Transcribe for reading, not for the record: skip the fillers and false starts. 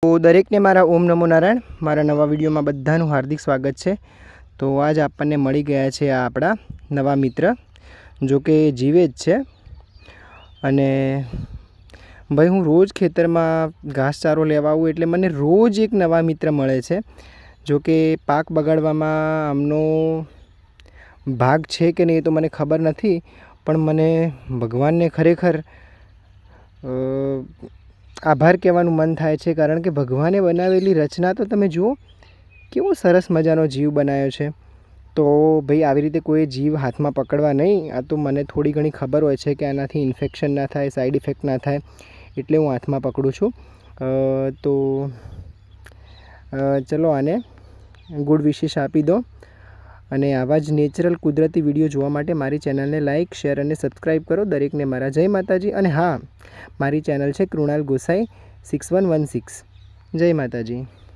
તો દરેકને મારા ઓમ નમો નારાયણ મારા નવા વિડીયોમાં બધાનું હાર્દિક સ્વાગત છે। તો આજ આપણને મળી ગયા છે આ આપણા નવા મિત્ર, જો કે જીવે જ છે। અને ભાઈ હું રોજ ખેતરમાં ઘાસચારો લેવા આવું એટલે મને રોજ એક નવા મિત્ર મળે છે। જો કે પાક બગાડવામાં આમનો ભાગ છે કે નહીં એ તો મને ખબર નથી, પણ મને ભગવાનને ખરેખર આભાર કહેવાનું મન થાય છે, કારણ કે ભગવાને બનાવેલી રચના તો તમે જુઓ, કેવો સરસ મજાનો જીવ બનાવ્યો છે। તો ભાઈ આવી રીતે કોઈ જીવ હાથમાં પકડવા નહીં, આ તો મને થોડી ઘણી ખબર હોય છે કે આનાથી ઇન્ફેક્શન ના થાય, સાઈડ ઇફેક્ટ ના થાય, એટલે હું હાથમાં પકડું છું। તો ચલો આને ગુડ વિશેષ આપી દો, અને આવા જ નેચરલ કુદરતી વિડીયો જોવા માટે મારી ચેનલને લાઇક, શેર અને સબસ્ક્રાઈબ કરો। દરેકને મારા જય માતાજી। અને હા, મારી ચેનલ છે કૃણાલ ગોસાઈ 6116। જય માતાજી।